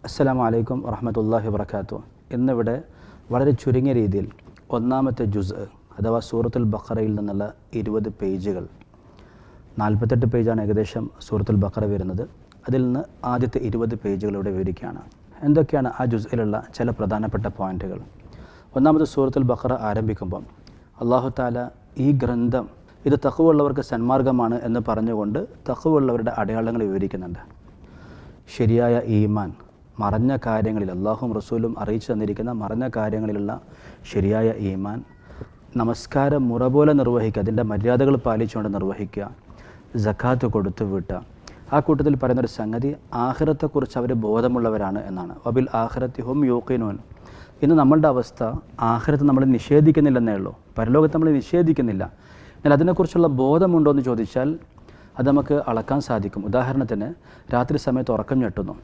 അസ്സലാമു അലൈക്കും വറഹ്മത്തുള്ളാഹി വബറകാതുഹു. ഇന്നിവിടെ വളരെ ചുരുങ്ങിയ രീതിയിൽ ഒന്നാമത്തെ ജുസ് അഥവാ സൂറത്തുൽ ബഖറയിൽ നിന്നുള്ള 20 പേജുകൾ, 48 പേജാണ് ഏകദേശം സൂറത്തുൽ ബഖറ വരുന്നത്. അതിൽ നിന്ന് ആദ്യത്തെ 20 പേജുകൾ ഇവിടെ വിവരിക്കുകയാണ്. എന്തൊക്കെയാണ് ആ ജുസ്ഇലുള്ള ചില പ്രധാനപ്പെട്ട പോയിന്റുകൾ. ഒന്നാമത് സൂറത്തുൽ ബഖറ ആരംഭിക്കുമ്പം അല്ലാഹു തആല ഈ ഗ്രന്ഥം ഇത് തഖ്വയുള്ളവർക്ക് സന്മാർഗമാണ് എന്ന് പറഞ്ഞുകൊണ്ട് തഖ്വയുള്ളവരുടെ അടയാളങ്ങൾ വിവരിക്കുന്നുണ്ട്. ശരിയായ ഈമാൻ, മറഞ്ഞ കാര്യങ്ങളിൽ അല്ലാഹുവും റസൂലും അറിയിച്ചു തന്നിരിക്കുന്ന മറഞ്ഞ കാര്യങ്ങളിലുള്ള ശരിയായ ഈമാൻ, നമസ്കാരം മുറ പോലെ നിർവഹിക്കുക, അതിൻ്റെ മര്യാദകൾ പാലിച്ചുകൊണ്ട് നിർവഹിക്കുക, സക്കാത്ത് കൊടുത്തു വീട്ടുക. ആ കൂട്ടത്തിൽ പറയുന്നൊരു സംഗതി ആഖിറത്തെക്കുറിച്ച് അവർ ബോധമുള്ളവരാണ് എന്നാണ്. വബിൽ ആഖിറത്തി ഹും യൂഖിനൂൻ. ഇന്ന് നമ്മളുടെ അവസ്ഥ ആഖിറത്ത് നമ്മൾ നിഷേധിക്കുന്നില്ലെന്നേ ഉള്ളൂ, പരലോകത്ത് നമ്മൾ നിഷേധിക്കുന്നില്ല. എന്നാൽ അതിനെക്കുറിച്ചുള്ള ബോധമുണ്ടോ എന്ന് ചോദിച്ചാൽ അത് നമുക്ക് അളക്കാൻ സാധിക്കും. ഉദാഹരണത്തിന് രാത്രി സമയത്ത് ഉറക്കം ഞെട്ടുന്നു,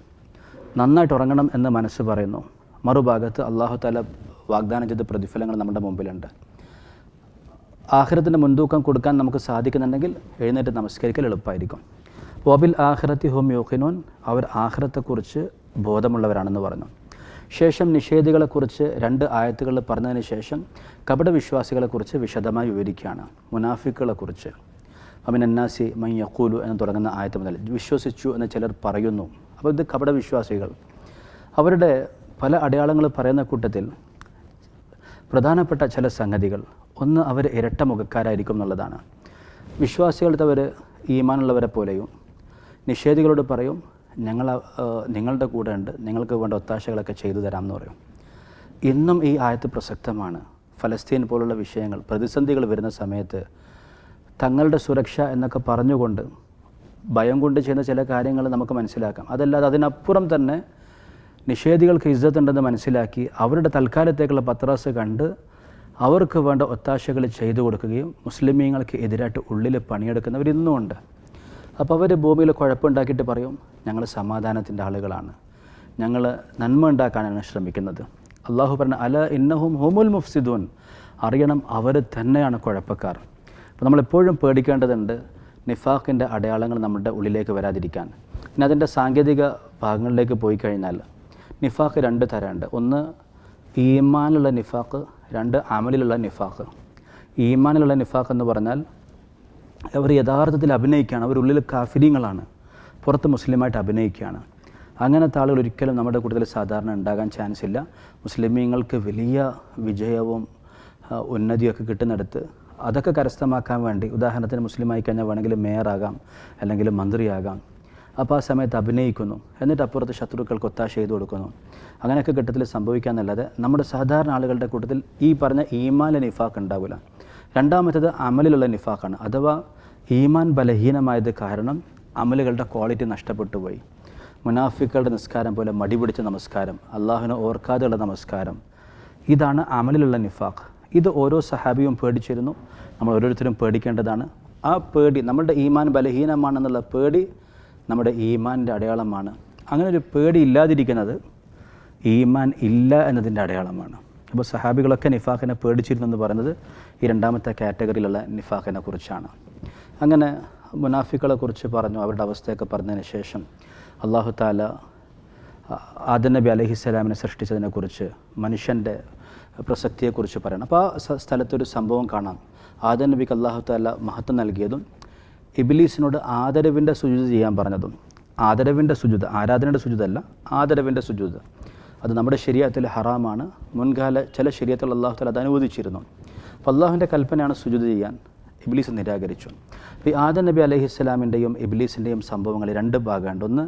നന്നായിട്ട് ഉറങ്ങണം എന്ന് മനസ്സ് പറയുന്നു, മറുഭാഗത്ത് അല്ലാഹു തആല വാഗ്ദാനം ചെയ്ത പ്രതിഫലങ്ങൾ നമ്മുടെ മുമ്പിലുണ്ട്. ആഖിറത്തിൻ്റെ മുൻതൂക്കം കൊടുക്കാൻ നമുക്ക് സാധിക്കുന്നുണ്ടെങ്കിൽ എഴുന്നേറ്റ് നമസ്കരിക്കൽ എളുപ്പമായിരിക്കും. വബിൽ ആഖിറത്തി ഹും യൂഖിനൂൻ, അവർ ആഖിറത്തെക്കുറിച്ച് ബോധമുള്ളവരാണെന്ന് പറഞ്ഞു. ശേഷം നിഷേധികളെക്കുറിച്ച് 2 ആയത്തുകൾ പറഞ്ഞതിന് ശേഷം കപടവിശ്വാസികളെക്കുറിച്ച് വിശദമായി വിവരിക്കുകയാണ്. മുനാഫിക്കുകളെക്കുറിച്ച് അമിനന്നാസി മൻ യഖൂലു എന്ന് തുടങ്ങുന്ന ആയത്ത് മുതൽ വിശ്വസിച്ചു എന്ന് ചിലർ പറയുന്നു. അപ്പോൾ ഇത് കപടവിശ്വാസികൾ. അവരുടെ പല അടയാളങ്ങൾ പറയുന്ന കൂട്ടത്തിൽ പ്രധാനപ്പെട്ട ചില സംഗതികൾ, ഒന്ന് അവർ ഇരട്ട മുഖക്കാരായിരിക്കും എന്നുള്ളതാണ്. വിശ്വാസികളുടെ അവർ ഈമാനുള്ളവരെ പോലെയും നിഷേധികളോട് പറയും നിങ്ങളുടെ കൂടെ ഉണ്ട്, നിങ്ങൾക്ക് വേണ്ട ഒത്താശകളൊക്കെ ചെയ്തു തരാം എന്ന് പറയും. ഇന്നും ഈ ആയത്ത് പ്രസക്തമാണ്. ഫലസ്തീൻ പോലുള്ള വിഷയങ്ങൾ, പ്രതിസന്ധികൾ വരുന്ന സമയത്ത് തങ്ങളുടെ സുരക്ഷ എന്നൊക്കെ പറഞ്ഞുകൊണ്ട് ഭയം കൊണ്ട് ചെയ്യുന്ന ചില കാര്യങ്ങൾ നമുക്ക് മനസ്സിലാക്കാം. അതല്ലാതെ അതിനപ്പുറം തന്നെ നിഷേധികൾക്ക് ഇസ്സത്തുണ്ടെന്ന് മനസ്സിലാക്കി അവരുടെ തൽക്കാലത്തേക്കുള്ള പത്രാസ് കണ്ട് അവർക്ക് വേണ്ട ഒത്താശകൾ ചെയ്തു കൊടുക്കുകയും മുസ്ലിമീങ്ങൾക്ക് എതിരായിട്ട് ഉള്ളിൽ പണിയെടുക്കുന്നവർ ഇന്നുമുണ്ട്. അപ്പോൾ അവർ ഭൂമിയിൽ കുഴപ്പമുണ്ടാക്കിയിട്ട് പറയും ഞങ്ങൾ സമാധാനത്തിൻ്റെ ആളുകളാണ്, ഞങ്ങൾ നന്മ ഉണ്ടാക്കാനാണ് ശ്രമിക്കുന്നത്. അള്ളാഹു പറഞ്ഞ അല ഇന്നഹും ഹുമുൽ മുഫ്സിദൂൻ, അറിയണം അവർ തന്നെയാണ് കുഴപ്പക്കാർ. അപ്പോൾ നമ്മളെപ്പോഴും പേടിക്കേണ്ടതുണ്ട് നിഫാഖിൻ്റെ അടയാളങ്ങൾ നമ്മുടെ ഉള്ളിലേക്ക് വരാതിരിക്കാൻ. പിന്നെ അതിൻ്റെ സാങ്കേതിക ഭാഗങ്ങളിലേക്ക് പോയി കഴിഞ്ഞാൽ നിഫാഖ് 2 തരമുണ്ട്. ഒന്ന് ഈമാനുള്ള നിഫാഖ്, 2 അമലിലുള്ള നിഫാഖ്. ഈമാനിലുള്ള നിഫാഖ് എന്ന് പറഞ്ഞാൽ അവർ യഥാർത്ഥത്തിൽ അഭിനയിക്കുകയാണ്, അവരുള്ളിൽ കാഫിരീങ്ങളാണ്, പുറത്ത് മുസ്ലിമായിട്ട് അഭിനയിക്കുകയാണ്. അങ്ങനത്തെ ആളുകൾ ഒരിക്കലും നമ്മുടെ കൂട്ടത്തിൽ സാധാരണ ഉണ്ടാകാൻ ചാൻസ് ഇല്ല. മുസ്ലിമീങ്ങൾക്ക് വലിയ വിജയവും ഉന്നതിയൊക്കെ കിട്ടുന്നിടത്ത് അതൊക്കെ കരസ്ഥമാക്കാൻ വേണ്ടി, ഉദാഹരണത്തിന് മുസ്ലിമായി കഴിഞ്ഞാൽ വേണമെങ്കിൽ മേയറാകാം അല്ലെങ്കിൽ മന്ത്രിയാകാം. അപ്പോൾ ആ സമയത്ത് അഭിനയിക്കുന്നു, എന്നിട്ട് അപ്പുറത്ത് ശത്രുക്കൾക്ക് ഒത്താശ ചെയ്തു കൊടുക്കുന്നു. അങ്ങനെയൊക്കെ ഘട്ടത്തിൽ സംഭവിക്കാമെന്നല്ലാതെ നമ്മുടെ സാധാരണ ആളുകളുടെ കൂട്ടത്തിൽ ഈ പറഞ്ഞ ഈമാനിലെ നിഫാഖ് ഉണ്ടാവില്ല. രണ്ടാമത്തേത് അമലിലുള്ള നിഫാഖാണ്. അഥവാ ഈമാൻ ബലഹീനമായത് കാരണം അമലുകളുടെ ക്വാളിറ്റി നഷ്ടപ്പെട്ടു പോയി. മുനാഫിക്കുകളുടെ നിസ്കാരം പോലെ മടി പിടിച്ച നമസ്കാരം, അള്ളാഹുവിനെ ഓർക്കാതെയുള്ള നമസ്കാരം, ഇതാണ് അമലിലുള്ള നിഫാഖ്. ഇത് ഓരോ സഹാബിയും പേടിച്ചിരുന്നു, നമ്മൾ ഓരോരുത്തരും പേടിക്കേണ്ടതാണ്. ആ പേടി, നമ്മുടെ ഈമാൻ ബലഹീനമാണെന്നുള്ള പേടി നമ്മുടെ ഈമാനിൻ്റെ അടയാളമാണ്. അങ്ങനെ ഒരു പേടി ഇല്ലാതിരിക്കുന്നത് ഈമാൻ ഇല്ല എന്നതിൻ്റെ അടയാളമാണ്. അപ്പോൾ സഹാബികളൊക്കെ നിഫാഖിനെ പേടിച്ചിരുന്നു എന്ന് പറയുന്നത് ഈ 2ാമത്തെ കാറ്റഗറിയിലുള്ള നിഫാഖിനെ കുറിച്ചാണ്. അങ്ങനെ മുനാഫിക്കുകളെ കുറിച്ച് പറഞ്ഞു, അവരുടെ അവസ്ഥയൊക്കെ പറഞ്ഞതിന് ശേഷം അല്ലാഹു തആല ആദം നബി അലൈഹിസ്സലാമിനെ സൃഷ്ടിച്ചതിനെക്കുറിച്ച്, മനുഷ്യൻ്റെ പ്രസക്തിയെക്കുറിച്ച് പറയണം. അപ്പോൾ ആ സ്ഥലത്തൊരു സംഭവം കാണാം. ആദം നബിക്ക് അല്ലാഹു തആല മഹത്വം നൽകിയതും ഇബ്ലീസിനോട് ആദരവിൻ്റെ സുജൂദ് ചെയ്യാൻ പറഞ്ഞതും. ആദരവിൻ്റെ സുജൂദ്, ആരാധനയുടെ സുജൂദല്ല, ആദരവിൻ്റെ സുജൂദ്. അത് നമ്മുടെ ശരീഅത്തിൽ ഹറാമാണ്. മുൻകാല ചില ശരീഅത്തിൽ അല്ലാഹു തആല അത് അനുവദിച്ചിരുന്നു. അപ്പോൾ അല്ലാഹുവിൻ്റെ കൽപ്പനയാണ് സുജൂദ് ചെയ്യാൻ. ഇബ്ലീസ് നിരാകരിച്ചു. അപ്പോൾ ഈ ആദം നബി അലൈഹിസ്സലാമിൻ്റെയും ഇബ്ലീസിൻ്റെയും സംഭവങ്ങൾ 2 ഭാഗമുണ്ട്. ഒന്ന്,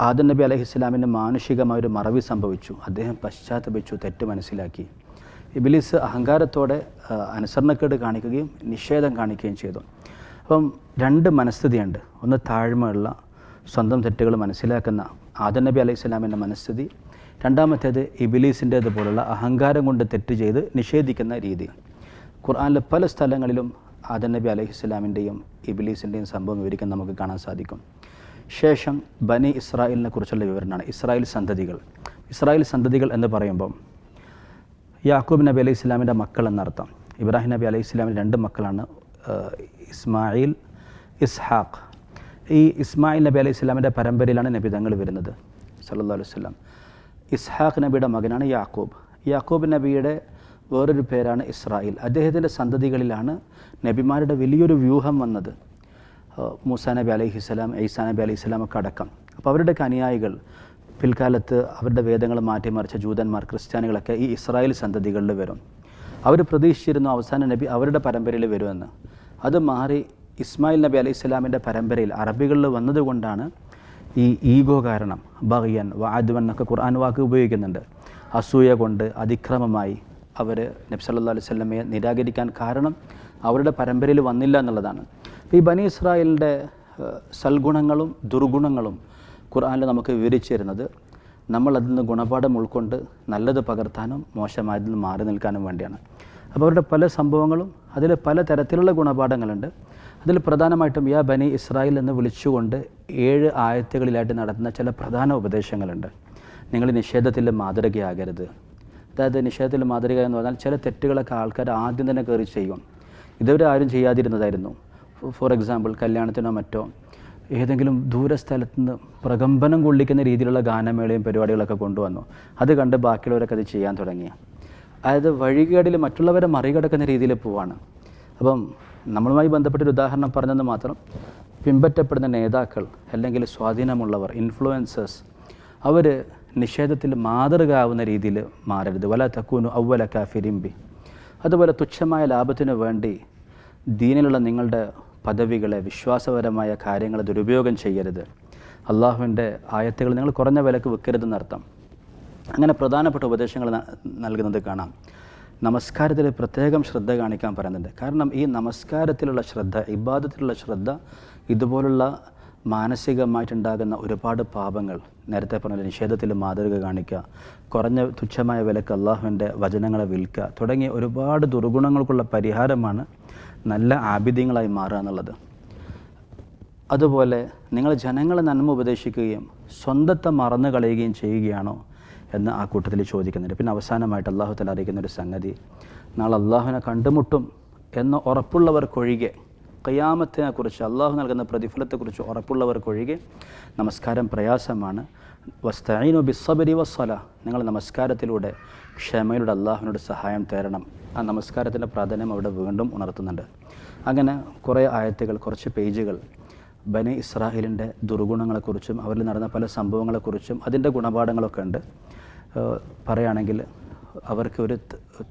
ആദം നബി അലൈഹിസ്സലാമിൻ്റെ മാനുഷികമായൊരു മറവി സംഭവിച്ചു, അദ്ദേഹം പശ്ചാത്തപിച്ചു, തെറ്റ് മനസ്സിലാക്കി. ഇബ്ലീസ് അഹങ്കാരത്തോടെ അനുസരണക്കേട് കാണിക്കുകയും നിഷേധം കാണിക്കുകയും ചെയ്തു. അപ്പം 2 മനസ്ഥിതിയുണ്ട്. ഒന്ന് താഴ്മയുള്ള, സ്വന്തം തെറ്റുകൾ മനസ്സിലാക്കുന്ന ആദം നബി അലൈഹിസ്സലാമിൻ്റെ മനസ്ഥിതി. രണ്ടാമത്തേത് ഇബ്ലീസിൻ്റേതുപോലുള്ള അഹങ്കാരം കൊണ്ട് തെറ്റ് ചെയ്ത് നിഷേധിക്കുന്ന രീതി. ഖുർആനിലെ പല സ്ഥലങ്ങളിലും ആദം നബി അലൈഹിസ്സലാമിൻ്റെയും ഇബ്ലീസിൻ്റെയും സംഭവം വിവരിക്കാൻ നമുക്ക് കാണാൻ സാധിക്കും. ശേഷം ബനി ഇസ്രായേലിനെ കുറിച്ചുള്ള വിവരണമാണ്. ഇസ്രായേൽ സന്തതികൾ. ഇസ്രായേൽ സന്തതികൾ എന്ന് പറയുമ്പം യാക്കൂബ് നബി അലൈഹി സ്വലാമിൻ്റെ മക്കൾ എന്നർത്ഥം. ഇബ്രാഹിം നബി അലൈഹി സ്വലാമിൻ്റെ 2 മക്കളാണ്, ഇസ്മായിൽ, ഇസ്ഹാഖ്. ഈ ഇസ്മായിൽ നബി അലൈഹി സ്വലാമിൻ്റെ പരമ്പരയിലാണ് നബി തങ്ങൾ വരുന്നത് സല്ലല്ലാഹു അലൈഹി വസല്ലം. ഇസ്ഹാഖ് നബിയുടെ മകനാണ് യാക്കൂബ്. യാക്കൂബ് നബിയുടെ വേറൊരു പേരാണ് ഇസ്രായേൽ. അദ്ദേഹത്തിൻ്റെ സന്തതികളിലാണ് നബിമാരുടെ വലിയൊരു വ്യൂഹം വന്നത്. മൂസാ നബി അലൈഹിസ്സലാം, ഈസാ നബി അലൈഹിസ്സലാം ഒക്കെ അടക്കം. അപ്പോൾ അവരുടെയൊക്കെ അനുയായികൾ പിൽക്കാലത്ത് അവരുടെ വേദങ്ങൾ മാറ്റിമറിച്ച ജൂതന്മാർ, ക്രിസ്ത്യാനികളൊക്കെ ഈ ഇസ്രായേൽ സന്തതികളിൽ വരും. അവർ പ്രതീക്ഷിച്ചിരുന്നു അവസാന നബി അവരുടെ പരമ്പരയിൽ വരുമെന്ന്. അത് മാറി ഇസ്മായിൽ നബി അലൈഹി സ്വലാമിൻ്റെ പരമ്പരയിൽ അറബികളിൽ വന്നതുകൊണ്ടാണ് ഈ ഈഗോ കാരണം, ബഗിയൻ വഅദ്വൻ എന്നൊക്കെ ഖുർആൻ വാക്ക് ഉപയോഗിക്കുന്നുണ്ട്, അസൂയ കൊണ്ട് അതിക്രമമായി അവർ നബി സല്ലല്ലാഹു അലൈഹി വസല്ലമയെ നിരാകരിക്കാൻ കാരണം അവരുടെ പരമ്പരയിൽ വന്നില്ല എന്നുള്ളതാണ്. ഈ ബനി ഇസ്രായേലിൻ്റെ സൽഗുണങ്ങളും ദുർഗുണങ്ങളും ഖുർആനിൽ നമുക്ക് വിവരിച്ചു തരുന്നത് നമ്മൾ അതിൽ നിന്ന് ഗുണപാഠം ഉൾക്കൊണ്ട് നല്ലത് പകർത്താനും മോശമായതിൽ നിന്ന് മാറി നിൽക്കാനും വേണ്ടിയാണ്. അപ്പോൾ അവരുടെ പല സംഭവങ്ങളും അതിൽ പല തരത്തിലുള്ള ഗുണപാഠങ്ങളുണ്ട്. അതിൽ പ്രധാനമായിട്ടും യാ ബനി ഇസ്രായേൽ എന്ന് വിളിച്ചുകൊണ്ട് 7 ആയത്തുകളിലായിട്ട് നടത്തുന്ന ചില പ്രധാന ഉപദേശങ്ങളുണ്ട്. നിങ്ങൾ നിഷേധത്തിൽ മാതൃകയാകരുത്. അതായത് നിഷേധത്തിൽ മാതൃക എന്ന് പറഞ്ഞാൽ ചില തെറ്റുകളൊക്കെ ആൾക്കാർ ആദ്യം തന്നെ കയറി ചെയ്യും. ഇതുവരെ ആരും ചെയ്യാതിരുന്നതായിരുന്നു. ഫോർ എക്സാമ്പിൾ, കല്യാണത്തിനോ മറ്റോ ഏതെങ്കിലും ദൂരസ്ഥലത്ത് നിന്ന് പ്രകമ്പനം കൊള്ളിക്കുന്ന രീതിയിലുള്ള ഗാനമേളയും പരിപാടികളൊക്കെ കൊണ്ടുവന്നു. അത് കണ്ട് ബാക്കിയുള്ളവരൊക്കെ അത് ചെയ്യാൻ തുടങ്ങി. അതായത് വഴികേടിൽ മറ്റുള്ളവരെ മറികടക്കുന്ന രീതിയിൽ പോവാണ്. അപ്പം നമ്മളുമായി ബന്ധപ്പെട്ടൊരു ഉദാഹരണം പറഞ്ഞെന്ന് മാത്രം, പിൻപറ്റപ്പെടുന്ന നേതാക്കൾ അല്ലെങ്കിൽ സ്വാധീനമുള്ളവർ, ഇൻഫ്ലുവൻസേഴ്സ്, അവർ നിഷേധത്തിൽ മാതൃകയാവുന്ന രീതിയിൽ മാറരുത്. വല തക്കൂനു അവ്വല കാഫിരിൻ ബി. അതുപോലെ തുച്ഛമായ ലാഭത്തിനു വേണ്ടി ദീനിലുള്ള നിങ്ങളുടെ പദവികളെ, വിശ്വാസപരമായ കാര്യങ്ങൾ ദുരുപയോഗം ചെയ്യരുത്. അള്ളാഹുവിൻ്റെ ആയത്തുകൾ നിങ്ങൾ കുറഞ്ഞ വിലക്ക് വിൽക്കരുതെന്നർത്ഥം. അങ്ങനെ പ്രധാനപ്പെട്ട ഉപദേശങ്ങൾ നൽകുന്നത് കാണാം. നമസ്കാരത്തിൽ പ്രത്യേകം ശ്രദ്ധ കാണിക്കാൻ പറയുന്നുണ്ട്. കാരണം ഈ നമസ്കാരത്തിലുള്ള ശ്രദ്ധ, ഇബാദത്തിലുള്ള ശ്രദ്ധ ഇതുപോലുള്ള മാനസികമായിട്ടുണ്ടാകുന്ന ഒരുപാട് പാപങ്ങൾ, നേരത്തെ പറഞ്ഞ നിഷേധത്തിൽ മാതൃക കാണിക്കുക, കുറഞ്ഞ തുച്ഛമായ വിലക്ക് അള്ളാഹുവിൻ്റെ വചനങ്ങളെ വിൽക്കുക തുടങ്ങിയ ഒരുപാട് ദുർഗുണങ്ങൾക്കുള്ള പരിഹാരമാണ് നല്ല ആബിദ്യങ്ങളായി മാറുക എന്നുള്ളത്. അതുപോലെ നിങ്ങൾ ജനങ്ങളെ നന്മ ഉപദേശിക്കുകയും സ്വന്തത്തെ മറന്നു കളയുകയും ചെയ്യുകയാണോ എന്ന് ആ കൂട്ടത്തിൽ ചോദിക്കുന്നുണ്ട്. പിന്നെ അവസാനമായിട്ട് അള്ളാഹു തആല അറിയിക്കുന്നൊരു സംഗതി, നാളെ അള്ളാഹുവിനെ കണ്ടുമുട്ടും എന്ന് ഉറപ്പുള്ളവർക്കൊഴികെ, ഖിയാമത്തിനെക്കുറിച്ച്, അള്ളാഹു നൽകുന്ന പ്രതിഫലത്തെക്കുറിച്ച് ഉറപ്പുള്ളവർക്കൊഴികെ നമസ്കാരം പ്രയാസമാണ്. വസ്തഈനു ബിസ്സബ്രി വസ്സലാ, നിങ്ങൾ നമസ്കാരത്തിലൂടെ ക്ഷമയിലൂടെ അള്ളാഹുവിനോട് സഹായം തേടണം. ആ നമസ്കാരത്തിൻ്റെ പ്രാധാന്യം അവിടെ വീണ്ടും ഉണർത്തുന്നുണ്ട്. അങ്ങനെ കുറേ ആയത്തുകൾ, കുറച്ച് പേജുകൾ ബനി ഇസ്രായേലിൻ്റെ ദുർഗുണങ്ങളെക്കുറിച്ചും അവരിൽ നടന്ന പല സംഭവങ്ങളെക്കുറിച്ചും അതിൻ്റെ ഗുണപാഠങ്ങളൊക്കെ ഉണ്ട്. പറയുകയാണെങ്കിൽ അവർക്ക് ഒരു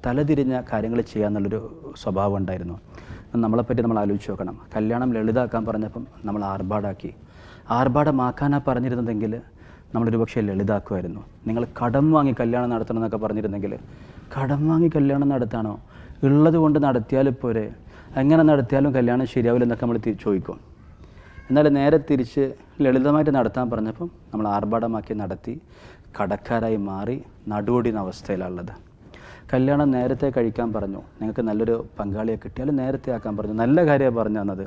തലതിരിഞ്ഞ കാര്യങ്ങൾ ചെയ്യാന്നുള്ളൊരു സ്വഭാവം ഉണ്ടായിരുന്നു. നമ്മളെപ്പറ്റി നമ്മൾ ആലോചിച്ച് നോക്കണം. കല്യാണം ലളിതാക്കാൻ പറഞ്ഞപ്പം നമ്മൾ ആർഭാടാക്കി. ആർഭാടമാക്കാനാണ് പറഞ്ഞിരുന്നതെങ്കിൽ നമ്മളൊരു പക്ഷേ ലളിതാക്കുമായിരുന്നു. നിങ്ങൾ കടം വാങ്ങി കല്യാണം നടത്തണം എന്നൊക്കെ പറഞ്ഞിരുന്നെങ്കിൽ, കടം വാങ്ങി കല്യാണം നടത്താനോ, ഉള്ളത് കൊണ്ട് നടത്തിയാൽ പോരെ, എങ്ങനെ നടത്തിയാലും കല്യാണം ശരിയാവില്ലെന്നൊക്കെ നമ്മൾ ചോദിക്കും. എന്നാൽ നേരെ തിരിച്ച് ലളിതമായിട്ട് നടത്താൻ പറഞ്ഞപ്പം നമ്മൾ ആർഭാടമാക്കി നടത്തി കടക്കാരായി മാറി നടുവൊടിയുന്ന അവസ്ഥയിലുള്ളത്. കല്യാണം നേരത്തെ കഴിക്കാൻ പറഞ്ഞു, നിങ്ങൾക്ക് നല്ലൊരു പങ്കാളിയെ കിട്ടിയാൽ നേരത്തെ ആക്കാൻ പറഞ്ഞു, നല്ല കാര്യമാണ് പറഞ്ഞു തന്നത്.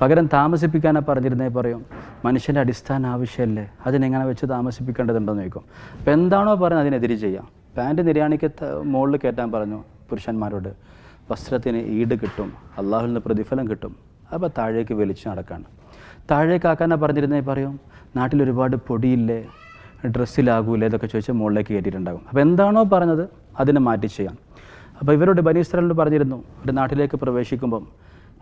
പകരം താമസിപ്പിക്കാനാണ് പറഞ്ഞിരുന്നേ പറയും, മനുഷ്യൻ്റെ അടിസ്ഥാന ആവശ്യമല്ലേ, അതിനെങ്ങനെ വെച്ച് താമസിപ്പിക്കേണ്ടതുണ്ടെന്ന് ചോദിക്കും. അപ്പോൾ എന്താണോ പറയുന്നത് അതിനെതിരെ ചെയ്യാം. പാൻറ്റ് നിര്യാണിക്ക് മുകളിൽ കയറ്റാൻ പറഞ്ഞു പുരുഷന്മാരോട്, വസ്ത്രത്തിന് ഈട് കിട്ടും, അള്ളാഹുവിൽ നിന്ന് പ്രതിഫലം കിട്ടും. അപ്പോൾ താഴേക്ക് വലിച്ചു നടക്കാണ്. താഴേക്കാക്കാനാണ് പറഞ്ഞിരുന്നേ പറയും, നാട്ടിലൊരുപാട് പൊടിയില്ലേ, ഡ്രസ്സിലാകൂലേ, ഇതൊക്കെ ചോദിച്ചാൽ മുകളിലേക്ക് കയറ്റിയിട്ടുണ്ടാകും. അപ്പോൾ എന്താണോ പറഞ്ഞത് അതിനെ മാറ്റി ചെയ്യാം. അപ്പോൾ ഇവരോട് ബനി ഇസ്രായേലിനോട് പറഞ്ഞിരുന്നു, ഒരു നാട്ടിലേക്ക് പ്രവേശിക്കുമ്പം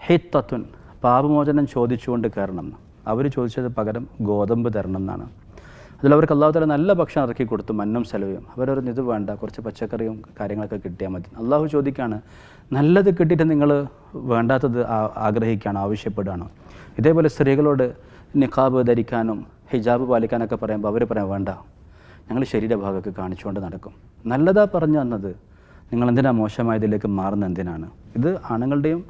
ഹിത്തത്തുൻ, പാപമോചനം ചോദിച്ചുകൊണ്ട് കയറണം എന്ന്. അവർ ചോദിച്ചത് പകരം ഗോതമ്പ് തരണം എന്നാണ്. അതിലവർക്ക് അള്ളാഹു തആല നല്ല ഭക്ഷണം ഇറക്കി കൊടുത്തു, മന്നും സലവയും. അവരൊരു ഇത് വേണ്ട, കുറച്ച് പച്ചക്കറിയും കാര്യങ്ങളൊക്കെ കിട്ടിയാൽ മതി. അള്ളാഹു ചോദിക്കുകയാണ്, നല്ലത് കിട്ടിയിട്ട് നിങ്ങൾ വേണ്ടാത്തത് ആഗ്രഹിക്കുകയാണോ, ആവശ്യപ്പെടുകയാണോ? ഇതേപോലെ സ്ത്രീകളോട് നിഖാബ് ധരിക്കാനും ഹിജാബ് പാലിക്കാനൊക്കെ പറയുമ്പോൾ അവർ പറയാൻ വേണ്ട, ഞങ്ങൾ ശരീരഭാഗമൊക്കെ കാണിച്ചുകൊണ്ട് നടക്കും. നല്ലതാ പറഞ്ഞു തന്നത്, നിങ്ങളെന്തിനാ മോശമായതിലേക്ക് മാറുന്നത് എന്തിനാണ്? ഇത് ആണുങ്ങളുടെയും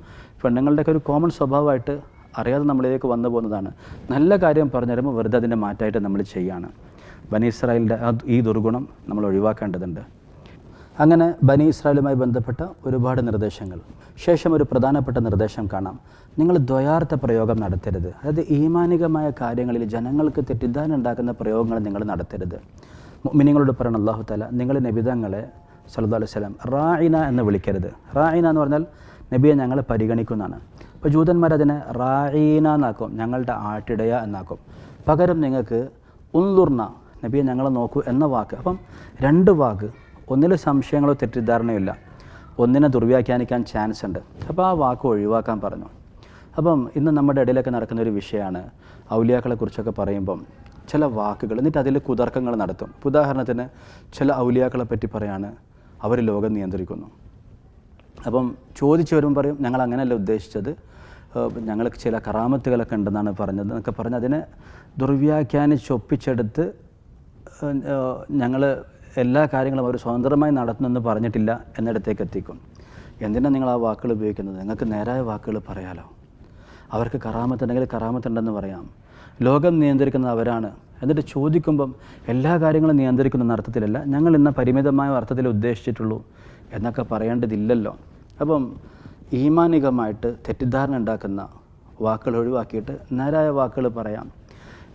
പെണ്ണുങ്ങളുടെയൊക്കെ ഒരു കോമൺ സ്വഭാവമായിട്ട് അറിയാതെ നമ്മളിലേക്ക് വന്നു പോകുന്നതാണ്. നല്ല കാര്യം പറഞ്ഞു തരുമ്പോൾ വെറുതെ അതിൻ്റെ മാറ്റമായിട്ട് നമ്മൾ ചെയ്യുകയാണ്. ബനി ഇസ്രായേലിൻ്റെ ഈ ദുർഗുണം നമ്മൾ ഒഴിവാക്കേണ്ടതുണ്ട്. അങ്ങനെ ബനി ഇസ്രായേലുമായി ബന്ധപ്പെട്ട ഒരുപാട് നിർദ്ദേശങ്ങൾ. ശേഷം ഒരു പ്രധാനപ്പെട്ട നിർദ്ദേശം കാണാം, നിങ്ങൾ ദ്വയാർത്ഥ പ്രയോഗം നടത്തരുത്. അതായത് ഈമാനികമായ കാര്യങ്ങളിൽ ജനങ്ങൾക്ക് തെറ്റിദ്ധാരണ ഉണ്ടാക്കുന്ന പ്രയോഗങ്ങൾ നിങ്ങൾ നടത്തരുത്. മുഅ്മിനീങ്ങളോട് പറയണം അല്ലാഹു തആല, നിങ്ങൾ നബിതങ്ങളെ സല്ലല്ലാഹു അലൈഹി വസല്ലം റായിന എന്ന് വിളിക്കരുത്. റായിന എന്ന് പറഞ്ഞാൽ നബിയെ ഞങ്ങളെ പരിഗണിക്കുന്നതാണ്. അപ്പോൾ ജൂതന്മാരതിനെ റായീന എന്നാക്കും, ഞങ്ങളുടെ ആട്ടിടയ എന്നാക്കും. പകരം നിങ്ങൾക്ക് ഉൻലുർന, നബിയെ ഞങ്ങളെ നോക്കൂ എന്ന വാക്ക്. അപ്പം 2 വാക്ക്, ഒന്നിൽ സംശയങ്ങളോ തെറ്റിദ്ധാരണയോ ഇല്ല, ഒന്നിനെ ദുർവ്യാഖ്യാനിക്കാൻ ചാൻസ് ഉണ്ട്. അപ്പോൾ ആ വാക്ക് ഒഴിവാക്കാൻ പറഞ്ഞു. അപ്പം ഇന്ന് നമ്മുടെ ഇടയിലൊക്കെ നടക്കുന്ന ഒരു വിഷയമാണ് ഔലിയാക്കളെക്കുറിച്ചൊക്കെ പറയുമ്പം ചില വാക്കുകൾ, എന്നിട്ട് അതിൽ കുതർക്കങ്ങൾ നടത്തും. ഉദാഹരണത്തിന് ചില ഔലിയാക്കളെ പറ്റി പറയാണ് അവർ ലോകം നിയന്ത്രിക്കുന്നു. അപ്പം ചോദിച്ചു വരുമ്പോൾ പറയും ഞങ്ങൾ അങ്ങനെയല്ല ഉദ്ദേശിച്ചത്, ഞങ്ങൾക്ക് ചില കറാമത്തുകളൊക്കെ ഉണ്ടെന്നാണ് പറഞ്ഞത് എന്നൊക്കെ പറഞ്ഞ് അതിനെ ദുർവ്യാഖ്യാനിച്ചൊപ്പിച്ചെടുത്ത് ഞങ്ങൾ എല്ലാ കാര്യങ്ങളും അവർ സ്വതന്ത്രമായി നടത്തുന്നെന്ന് പറഞ്ഞിട്ടില്ല എന്നിടത്തേക്ക് എത്തിക്കും. എന്തിനാണ് നിങ്ങൾ ആ വാക്കുകൾ ഉപയോഗിക്കുന്നത്? നിങ്ങൾക്ക് നേരായ വാക്കുകൾ പറയാലോ. അവർക്ക് കറാമത്തുണ്ടെങ്കിൽ കറാമത്തുണ്ടെന്ന് പറയാം. ലോകം നിയന്ത്രിക്കുന്നത് അവരാണ്. എന്നിട്ട് ചോദിക്കുമ്പം എല്ലാ കാര്യങ്ങളും നിയന്ത്രിക്കുന്ന അർത്ഥത്തിലല്ല, ഞങ്ങൾ ഇന്ന പരിമിതമായ അർത്ഥത്തിൽ ഉദ്ദേശിച്ചിട്ടുള്ളൂ എന്നൊക്കെ പറയേണ്ടതില്ലല്ലോ. അപ്പം ഈമാനികമായിട്ട് തെറ്റിദ്ധാരണ ഉണ്ടാക്കുന്ന വാക്കുകൾ ഒഴിവാക്കിയിട്ട് നേരായ വാക്കുകൾ പറയാം.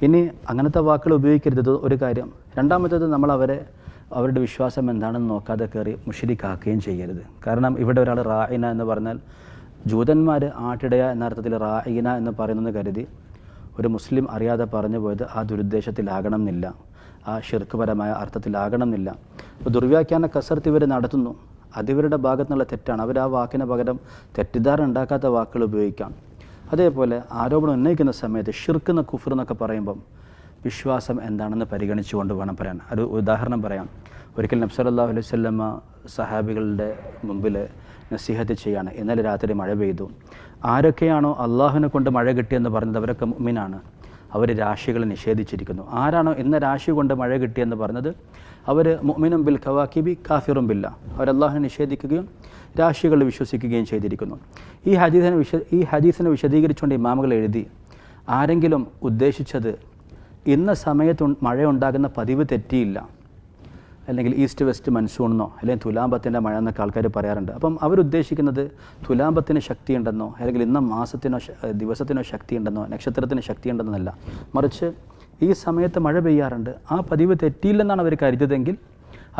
ഇനി അങ്ങനത്തെ വാക്കുകൾ ഉപയോഗിക്കരുത് ഒരു കാര്യം. രണ്ടാമത്തേത് നമ്മൾ അവരുടെ വിശ്വാസം എന്താണെന്ന് നോക്കാതെ കയറി മുശ്രിക്കാക്കുകയും ചെയ്യരുത്. കാരണം ഇവിടെ ഒരാൾ റായിന എന്ന് പറഞ്ഞാൽ ജൂതന്മാർ ആട്ടിടയ എന്ന അർത്ഥത്തിൽ റായിന എന്ന് പറയുന്നത് കരുതി ഒരു മുസ്ലിം അറിയാതെ പറഞ്ഞു പോയത് ആ ദുരുദ്ദേശത്തിലാകണം എന്നില്ല, ആ ഷിർക്ക്പരമായ അർത്ഥത്തിലാകണം എന്നില്ല. അപ്പോൾ ദുർവ്യാഖ്യാന കസർത്ത് ഇവർ നടത്തുന്നു, അതിവരുടെ ഭാഗത്തു നിന്നുള്ള തെറ്റാണ്. അവർ ആ വാക്കിന് പകരം തെറ്റിദ്ധാരണ ഉണ്ടാക്കാത്ത വാക്കുകൾ ഉപയോഗിക്കാം. അതേപോലെ ആരോപണം ഉന്നയിക്കുന്ന സമയത്ത് ഷിർക്ക് കുഫർ എന്നൊക്കെ പറയുമ്പം വിശ്വാസം എന്താണെന്ന് പരിഗണിച്ചുകൊണ്ട് വേണം പറയാൻ. ഒരു ഉദാഹരണം പറയാം. ഒരിക്കൽ നബി സല്ലല്ലാഹു അലൈഹി വസല്ലമ സഹാബികളുടെ മുമ്പിൽ നസീഹത്ത് ചെയ്യാണ്. ഇന്നലെ രാത്രി മഴ പെയ്തു. ആരൊക്കെയാണോ അള്ളാഹുവിനെ കൊണ്ട് മഴ കിട്ടിയെന്ന് പറഞ്ഞത് അവരൊക്കെ മുഅ്മിനാണ്, അവർ രാശികൾ നിഷേധിച്ചിരിക്കുന്നു. ആരാണോ ഇന്ന രാശി കൊണ്ട് മഴ കിട്ടിയെന്ന് പറഞ്ഞത് അവർ മുഅ്മിനും ബിൽ ഖവാക്കിബി കാഫിറും ബില്ല, അവർ അള്ളാഹുവിനെ നിഷേധിക്കുകയും രാശികൾ വിശ്വസിക്കുകയും ചെയ്തിരിക്കുന്നു. ഈ ഹദീസിനെ വിശദീകരിച്ചുകൊണ്ട് ഇമാമുകൾ എഴുതി, ആരെങ്കിലും ഉദ്ദേശിച്ചത് ഇന്ന സമയത്ത് മഴ ഉണ്ടാകുന്ന പതിവ് തെറ്റിയില്ല, അല്ലെങ്കിൽ ഈസ്റ്റ് വെസ്റ്റ് മൺസൂണെന്നോ അല്ലെങ്കിൽ തുലാമ്പത്തിൻ്റെ മഴ എന്നൊക്കെ ആൾക്കാർ പറയാറുണ്ട്. അപ്പം അവരുദ്ദേശിക്കുന്നത് തുലാമ്പത്തിന് ശക്തിയുണ്ടെന്നോ അല്ലെങ്കിൽ ഇന്ന മാസത്തിനോ ദിവസത്തിനോ ശക്തിയുണ്ടെന്നോ നക്ഷത്രത്തിന് ശക്തിയുണ്ടെന്നല്ല, മറിച്ച് ഈ സമയത്ത് മഴ പെയ്യാറുണ്ട്, ആ പതിവ് തെറ്റിയില്ലെന്നാണ് അവർ കരുതിയതെങ്കിൽ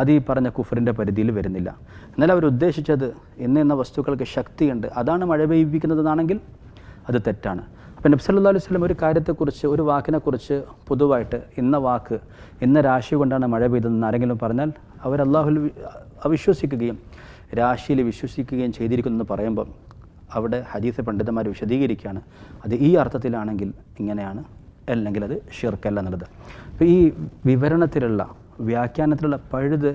അത് ഈ പറഞ്ഞ കുഫറിൻ്റെ പരിധിയിൽ വരുന്നില്ല. എന്നാൽ അവരുദ്ദേശിച്ചത് ഇന്ന വസ്തുക്കൾക്ക് ശക്തിയുണ്ട്, അതാണ് മഴ പെയ്യിപ്പിക്കുന്നതെന്നാണെങ്കിൽ അത് തെറ്റാണ്. അപ്പം നബി സല്ലല്ലാഹു അലൈഹി വസല്ലം ഒരു കാര്യത്തെക്കുറിച്ച്, ഒരു വാക്കിനെക്കുറിച്ച് പൊതുവായിട്ട് ഇന്ന വാക്ക് ഇന്ന രാശി കൊണ്ടാണ് മഴ പെയ്തതെന്ന് ആരെങ്കിലും പറഞ്ഞാൽ അവർ അള്ളാഹുൽ അവിശ്വസിക്കുകയും രാശിയിൽ വിശ്വസിക്കുകയും ചെയ്തിരിക്കുന്നെന്ന് പറയുമ്പം അവിടെ ഹദീസ് പണ്ഡിതന്മാർ വിശദീകരിക്കുകയാണ് അത് ഈ അർത്ഥത്തിലാണെങ്കിൽ ഇങ്ങനെയാണ്, അല്ലെങ്കിൽ അത് ഷിർക്കല്ല എന്നുള്ളത്. അപ്പോൾ ഈ വിവരണത്തിലുള്ള വ്യാഖ്യാനത്തിലുള്ള പഴുത്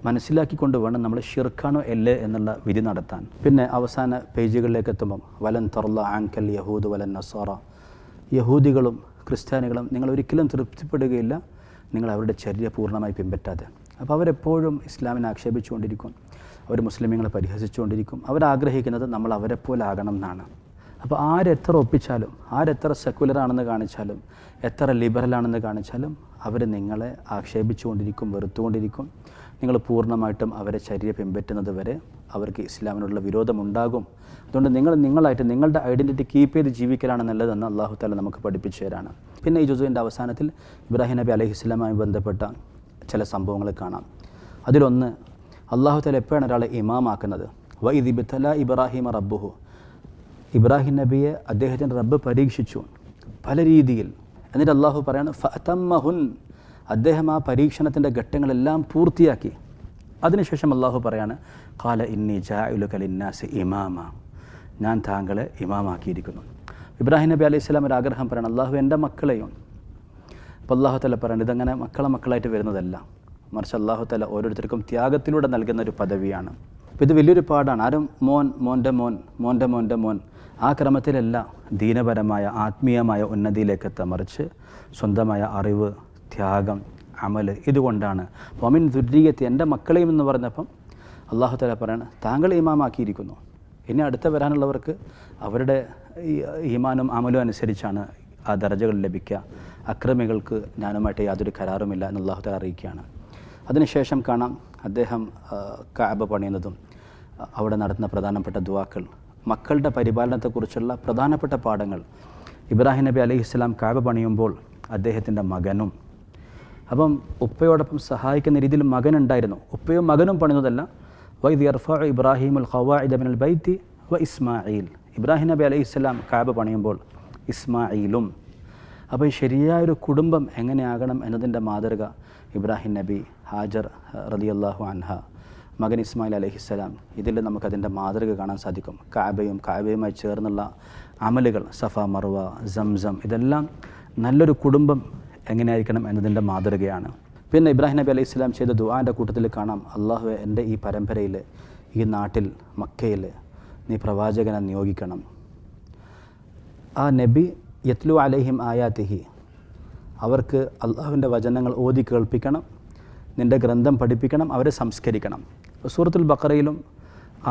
മനസ്സിലാക്കിക്കൊണ്ട് വേണം നമ്മൾ ഷിർക്കാണോ അല്ലേ എന്നുള്ള വിധി നടത്താൻ. പിന്നെ അവസാന പേജുകളിലേക്ക് എത്തുമ്പം വലൻ തർല ആങ്കൽ യഹൂദ് വലൻ നസാറ, യഹൂദികളും ക്രിസ്ത്യാനികളും നിങ്ങൾ ഒരിക്കലും തൃപ്തിപ്പെടുകയില്ല നിങ്ങൾ അവരുടെ ചര്യ പൂർണ്ണമായി പിൻപറ്റാതെ. അപ്പോൾ അവരെപ്പോഴും ഇസ്ലാമിനെ ആക്ഷേപിച്ചുകൊണ്ടിരിക്കും, അവർ മുസ്ലിമീങ്ങളെ പരിഹസിച്ചുകൊണ്ടിരിക്കും. അവരാഗ്രഹിക്കുന്നത് നമ്മൾ അവരെപ്പോലെ ആകണം എന്നാണ്. അപ്പോൾ ആരെത്ര ഒപ്പിച്ചാലും, ആരെത്ര സെക്കുലറാണെന്ന് കാണിച്ചാലും, എത്ര ലിബറലാണെന്ന് കാണിച്ചാലും അവർ നിങ്ങളെ ആക്ഷേപിച്ചുകൊണ്ടിരിക്കും, വെറുത്തുകൊണ്ടിരിക്കും. നിങ്ങൾ പൂർണ്ണമായിട്ടും അവരെ ചര്യ പിൻപറ്റുന്നത് വരെ അവർക്ക് ഇസ്ലാമിനുള്ള വിരോധമുണ്ടാകും. അതുകൊണ്ട് നിങ്ങളായിട്ട് നിങ്ങളുടെ ഐഡൻറ്റിറ്റി കീപ്പ് ചെയ്ത് ജീവിക്കലാണ് നല്ലതെന്ന് അള്ളാഹു തആല നമുക്ക് പഠിപ്പിച്ചു തരാണ്. പിന്നെ ഈ ജുസുവിൻ്റെ അവസാനത്തിൽ ഇബ്രാഹിം നബി അലൈഹിസ്സലാമുമായി ബന്ധപ്പെട്ട ചില സംഭവങ്ങൾ കാണാം. അതിലൊന്ന്, അള്ളാഹു തആല എപ്പോഴാണ് ഒരാളെ ഇമാമാക്കുന്നത്? വഇദ് ഇബ്തല ഇബ്രാഹിമ റബ്ബുഹു, ഇബ്രാഹിം നബിയെ അദ്ദേഹത്തിൻ്റെ റബ്ബ് പരീക്ഷിച്ചു പല രീതിയിൽ. എന്നിട്ട് അള്ളാഹു പറയാണ് ഫഅതമ്മഹുൻ, അദ്ദേഹം ആ പരീക്ഷണത്തിൻ്റെ ഘട്ടങ്ങളെല്ലാം പൂർത്തിയാക്കി. അതിനുശേഷം അള്ളാഹു പറയാണ് ഖാല ഇന്നി ജാഇലുക ലിന്നാസി ഇമാമ, ഞാൻ താങ്കളെ ഇമാമാക്കിയിരിക്കുന്നു. ഇബ്രാഹിം നബി അലൈഹി സ്വലാം ഒരു ആഗ്രഹം പറയണം, അള്ളാഹു എൻ്റെ മക്കളെയും. അപ്പോൾ അള്ളാഹു തആല പറയുന്നത് ഇതങ്ങനെ മക്കളായിട്ട് വരുന്നതല്ല, മറിച്ച് അള്ളാഹു തആല ഓരോരുത്തർക്കും ത്യാഗത്തിലൂടെ നൽകുന്ന ഒരു പദവിയാണ്. അപ്പോൾ ഇത് വലിയൊരു പാടാണ്. ആരും മോൻ്റെ മോൻ ആ ക്രമത്തിലല്ല ദീനപരമായ ആത്മീയമായ ഉന്നതിയിലേക്ക് എത്താൻ, മറിച്ച് സ്വന്തമായ അറിവ്, ത്യാഗം, അമല് ഇതുകൊണ്ടാണ്. വമിൻ ദുർരിയത്തി, എൻ്റെ മക്കളെയും എന്ന് പറഞ്ഞപ്പം അള്ളാഹു തആല പറയണം താങ്കൾ ഇമാമാക്കിയിരിക്കുന്നു. ഇനി അടുത്ത വരാനുള്ളവർക്ക് അവരുടെ ഈമാനും അമലും അനുസരിച്ചാണ് ആ ദർജകൾ ലഭിക്കുക. അക്രമികൾക്ക് ഞാനുമായിട്ട് യാതൊരു കരാറുമില്ല എന്ന് അള്ളാഹു തആല അറിയിക്കുകയാണ്. അതിനുശേഷം കാണാം അദ്ദേഹം കഅബ പണിയുന്നതും അവിടെ നടത്തുന്ന പ്രധാനപ്പെട്ട ദുആക്കൾ, മക്കളുടെ പരിപാലനത്തെക്കുറിച്ചുള്ള പ്രധാനപ്പെട്ട പാഠങ്ങൾ. ഇബ്രാഹിം നബി അലൈഹിസ്സലാം കഅബ പണിയുമ്പോൾ അദ്ദേഹത്തിൻ്റെ മകനും, അപ്പം ഉപ്പയോടൊപ്പം സഹായിക്കുന്ന രീതിയിൽ മകനുണ്ടായിരുന്നു. ഉപ്പയും മകനും പണിയുന്നതല്ല. വഇദ് യർഫഉ ഇബ്രാഹിമുൽ ഖവാഇദ മിനൽ ബൈത്തി വ ഇസ്മാഈൽ, ഇബ്രാഹിം നബി അലൈഹിസ്സലാം കഅബ പണിയുമ്പോൾ ഇസ്മാഈലും അപ്പോൾ ഈ ശരിയായൊരു കുടുംബം എങ്ങനെയാകണം എന്നതിൻ്റെ മാതൃക ഇബ്രാഹിം നബി, ഹാജർ റളിയല്ലാഹു അൻഹ, മകൻ ഇസ്മായിൽ അലൈഹിസ്സലാം, ഇതിൽ നമുക്കതിൻ്റെ മാതൃക കാണാൻ സാധിക്കും. കാബയുമായി ചേർന്നുള്ള അമലുകൾ, സഫ, മർവ, സംസം, ഇതെല്ലാം നല്ലൊരു കുടുംബം എങ്ങനെയായിരിക്കണം എന്നതിൻ്റെ മാതൃകയാണ്. പിന്നെ ഇബ്രാഹിം നബി അലൈഹി സ്വലാം ചെയ്ത ദുആൻ്റെ കൂട്ടത്തിൽ കാണാം, അള്ളാഹുവേ എൻ്റെ ഈ പരമ്പരയിൽ, ഈ നാട്ടിൽ, മക്കയിൽ നീ പ്രവാചകനെ നിയോഗിക്കണം. ആ നബി യത്ലു അലൈഹിം ആയാതിഹി, അവർക്ക് അള്ളാഹുവിൻ്റെ വചനങ്ങൾ ഓതി കേൾപ്പിക്കണം, നിൻ്റെ ഗ്രന്ഥം പഠിപ്പിക്കണം, അവരെ സംസ്കരിക്കണം. സൂറത്തുൽ ബഖറയിലും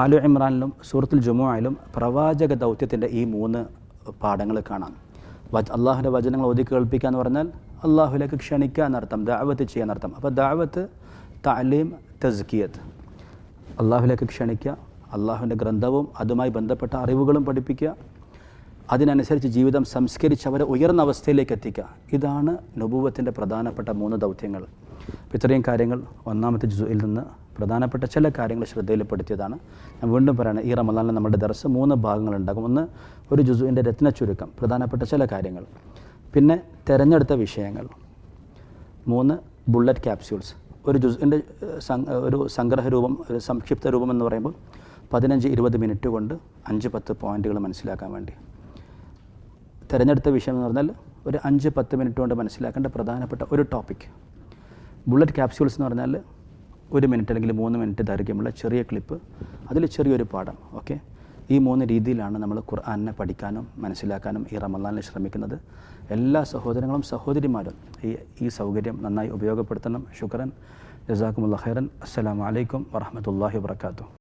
ആലു ഇമ്രാനിലും സൂറത്തുൽ ജുമുഅയിലും പ്രവാചക ദൗത്യത്തിൻ്റെ ഈ 3 പാഠങ്ങൾ കാണാം. അള്ളാഹുവിൻ്റെ വചനങ്ങൾ ഓതി കേൾപ്പിക്കുക എന്ന് പറഞ്ഞാൽ അള്ളാഹുലേക്ക് ക്ഷണിക്കുക എന്നർത്ഥം, ദഅവത്ത് ചെയ്യുക എന്നർത്ഥം. അപ്പോൾ ദഅവത്ത്, തഅലീം, തസ്കിയത്ത്, അള്ളാഹുലേക്ക് ക്ഷണിക്കുക, അള്ളാഹുവിൻ്റെ ഗ്രന്ഥവും അതുമായി ബന്ധപ്പെട്ട അറിവുകളും പഠിപ്പിക്കുക, അതിനനുസരിച്ച് ജീവിതം സംസ്കരിച്ച് അവരെ ഉയർന്ന അവസ്ഥയിലേക്ക് എത്തിക്കുക. ഇതാണ് നുബുവത്തിൻ്റെ പ്രധാനപ്പെട്ട 3 ദൗത്യങ്ങൾ. അപ്പോൾ ഇത്രയും കാര്യങ്ങൾ ഒന്നാമത്തെ ജുസുയിൽ നിന്ന് പ്രധാനപ്പെട്ട ചില കാര്യങ്ങൾ ശ്രദ്ധയിൽപ്പെടുത്തിയതാണ്. ഞാൻ വീണ്ടും പറയുന്നത്, ഈ റമദാനിൽ നമ്മുടെ ദർസ് 3 ഭാഗങ്ങളുണ്ടാകും. ഒന്ന്, ഒരു ജുസുവിൻ്റെ രത്ന ചുരുക്കം, പ്രധാനപ്പെട്ട ചില കാര്യങ്ങൾ. പിന്നെ തിരഞ്ഞെടുത്ത വിഷയങ്ങൾ. 3, ബുള്ളറ്റ് ക്യാപ്സ്യൂൾസ്. ഒരു ജുസിൻ്റെ ഒരു സംഗ്രഹ രൂപം, ഒരു സംക്ഷിപ്ത രൂപം എന്ന് പറയുമ്പോൾ 15-20 മിനിറ്റ് കൊണ്ട് 5-10 പോയിൻറ്റുകൾ മനസ്സിലാക്കാൻ വേണ്ടി. തിരഞ്ഞെടുത്ത വിഷയം എന്ന് പറഞ്ഞാൽ ഒരു 5-10 മിനിറ്റ് കൊണ്ട് മനസ്സിലാക്കേണ്ട പ്രധാനപ്പെട്ട ഒരു ടോപ്പിക്. ബുള്ളറ്റ് ക്യാപ്സ്യൂൾസ് എന്ന് പറഞ്ഞാൽ 1 മിനിറ്റ് അല്ലെങ്കിൽ 3 മിനിറ്റ് ദൈർഘ്യമുള്ള ചെറിയ ക്ലിപ്പ്, അതിൽ ചെറിയൊരു പാഠം. ഓക്കെ, ഈ 3 രീതിയിലാണ് നമ്മൾ ഖുർആനെ പഠിക്കാനും മനസ്സിലാക്കാനും ഈ റമദാനിൽ ശ്രമിക്കുന്നത്. എല്ലാ സഹോദരങ്ങളും സഹോദരിമാരും ഈ സൗകര്യം നന്നായി ഉപയോഗപ്പെടുത്തണം. ശുക്രൻ, ജസാക്കുമുല്ലാഹ് ഖൈറൻ. അസ്സലാമു അലൈക്കും വറഹ്മത്തുള്ളാഹി വബറകാതുഹു.